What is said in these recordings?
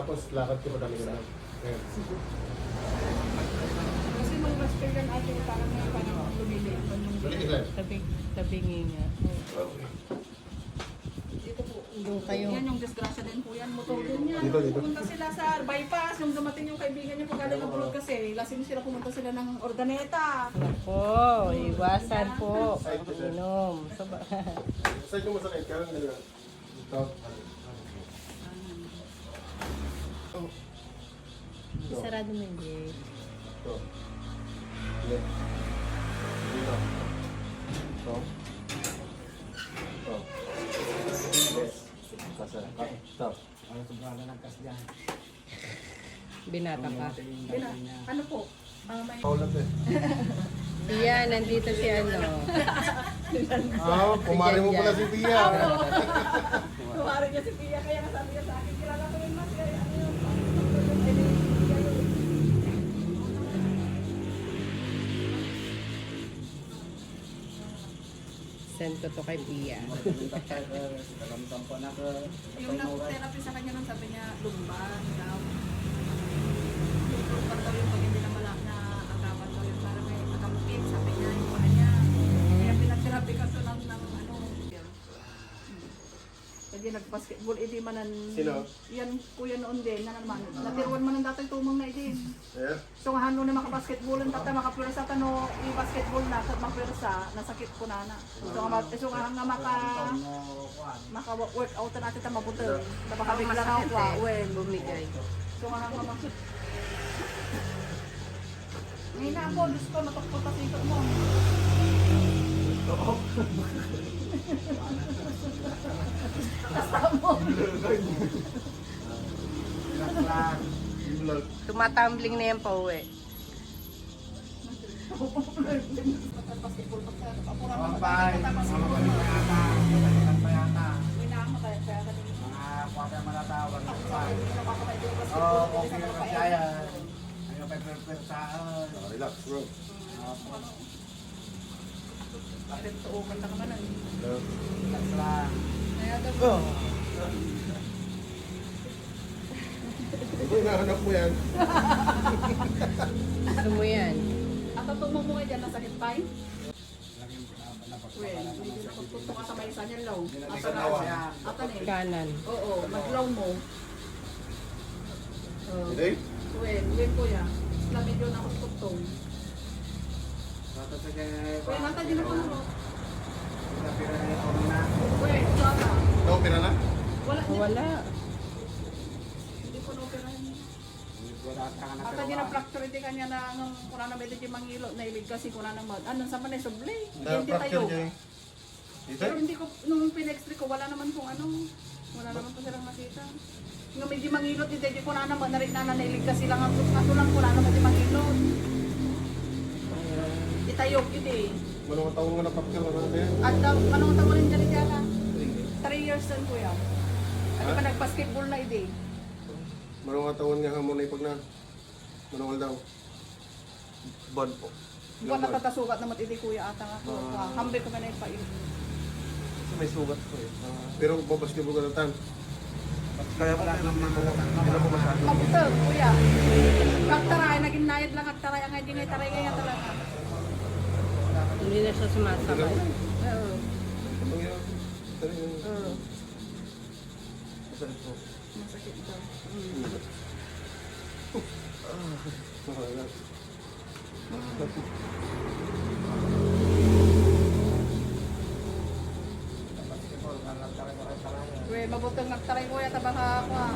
Tapos lakad ko pa kami na. Ayan. Kasi nung master yan ate, parang may parang lumili. Balik ka. Tabingi nga. Dito po. Doon kayo. Yan yung disgrasya din po yan. Motor din yan. Dito. Pumunta sila sa bypass. Yung dumating yung kaibigan niya pag galing ng bulog kasi. Lasing sila, pumunta sila ng Ordaneta. Nako, iwasan po. Inom. Saan yung masakit? Karang nila. Ito. Sarado mo yung gate. Ito. Left. Dito. Ito. Ito. Yes. Kasa. Ito. Binata ka. Ano po? May... Paulat eh. Tia, nandito si ano. Pumari mo pala si Tia. Kumari niya si Pia, kaya nasabi niya sa akin, kilala ko yun mas, kaya ano yun. Send ko to kay Tia. Yung nag-therapy sa kanya nun, sabi niya, lumban daw. Lumban daw yung pag hindi na malak na agapan daw yun, para may makamukit, sabi niya, yung paa niya. Kaya pinag-therapy ka so ng ano. Kasi nag-basketball, edi manan... Sino? Yan, kuya noon din, na naman. Natiruan man ng datang tumong na edi. Yeah. So nga hano na makabasketball ang tata makapwersa tano i-basketball na sa makapwersa nasakit ko na na. So nga nga maka workout na natin ta mabuti. Baka bigla na ako when Bumigay. so nga nga makit. Ngayon na ako, Diyos ko, natakot pa sito mo. Kasama mo. Tumatumbling na yan pa uwi. Basketball pa sa apura Mga mo. bay, mga pagkakata, pagkakata. Minama kaya kaya kanina. Mga kwata malatawag. Oh, Okay, kaya. Ayaw pa perpersaan. Relax bro. Bakit tuukan na kamanan? Relax lang. Oh. Kung nahanap mo yan. Gusto mo yan? At tutumong mo nga dyan, nasakit pa eh? Well, hindi na pagpunto ka sa may isa niya low. Atan eh. Kanan. Oo, mag-low mo. Hindi? Well, kuya. Isla medyo na ako tutong. Well, nata din ako mo. Well, Sara. Na-opera na? Wala niya. Wala. Hindi ko na-operahan. Ata din ang fracture hindi kanya na nung kuna na medyo yung mangilo na ibig kasi kuna na mag. Anong sa manay sublay. Hindi tayo. Na-fracture niya eh. Dito? Pero hindi ko, nung pinextre ko, wala naman kung ano. Wala naman po silang nakita. Yung medyo mangilot, hindi ko na naman, nailig kasi lang ang ato lang ko na naman di mangilot. Itayog, hindi. Manong taong nga na-fracture na natin yan. At anong tawag rin dyan dyan? 3 years din ko yan. Ano pa nag-basketball na hindi. Manong taon nga hamon na ipag na. Manong daw. Bon po. Buwan na tatasugat naman hindi kuya atang ako. Hambre ko na na ipain. May sugat ko eh. Pero babasketball ka na tan. Kaya po hindi na po masyado. Mabutag, kuya. Kaktaray, naging nayad lang kaktaray. Ang hindi ngay taray kaya talaga. Hindi na siya sumasabay. Oo. Ang yun. Oo. Masakit po. Masakit daw. Mahalat. We, mabutang nagtaray kuya, tabaka ako ah.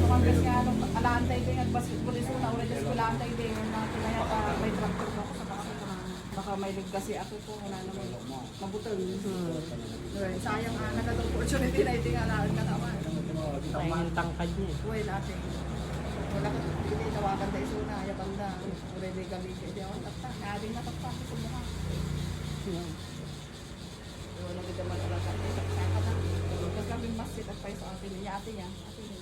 Kumanggas nga, alaantay din at basketball is una, ulit is kulaantay din. Kaya pa may tractor ko ako sa basketball ko na baka may ligasi ako po, wala naman. Mabutang. Sayang nagkatong opportunity na ito nga alaan ka naman. Ay, yung tangkad niya. Well, ate. Wala ka, hindi tawagan tayo suna, ya banda. Already kami, hindi ako takta. Naading natakta ko sa mukha. Wala kita man wala ka, saksakan na. Kasi kami masit at payo sa atin niya, ate niya. Ate niya.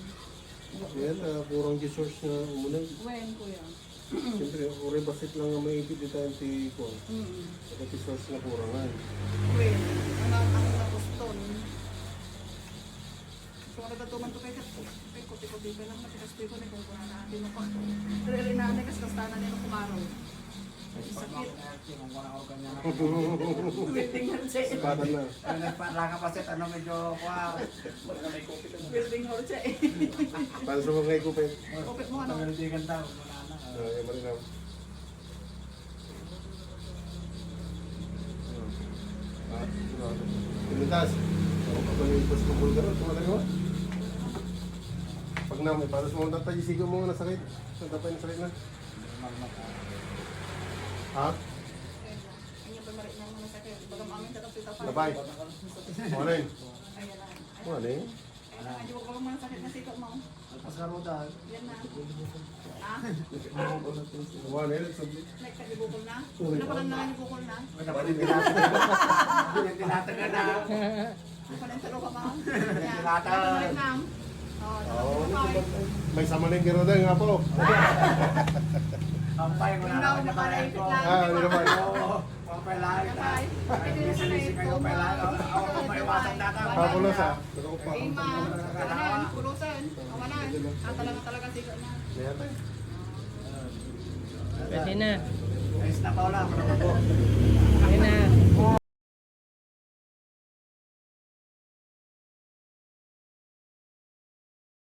Yan, purang resource na umunan. When, kuya? Siyempre, uri basit lang ang maipit dito ang tikon. At resource na kurangan. When, ang napuston. Kung nagkatuman to Pero matikas ko ni kung kuna na atin ko. Pero rinanay kas kastana nila kumaro. Sakit. Kung wala ko ganyan na. Building hall siya. Sipatan na. Ay, nagparang kapasit, ano medyo, wow. Building hall siya eh. Para sa mga ikupin. Kupit mo ano. Pagalitigan daw, wala na. Yung marinaw. Pinitas. Kapag yung ipos ko bulgar, tumatag mo. Pag na, may paras mo ang tatay, sigaw mo na sakit. Sa tapay na sakit na. Ha? Ang pa marit na mga sakit. Baga mamin sa kapita pa. Labay. Ano yun? Ayan na. Ano yun? Ayan na. Yung mga sakit na sikot mo. Alpas ka mo dahil. Yan na. Ah? Ano yun? Sablit. Like kagibukol na? Ano pa lang na kagibukol na? Tinatagan na. Ano pa lang sa luka mo? Yan. Ventilator. Ano marit na? Oo. May sama na yung gano'n nga po. Pampay mo Yung na daw ako makalaipit lang. Hindi naman. Oo, pampay lang. Kapay. Busy-busy kayo pa lang. Ako may iwasan data. Papulos ha. Ako pa. Ima. Kanan. Pulusan. Kawanan. Talaga sikot na. Kaya tayo. Pwede na. Ayos na pa wala.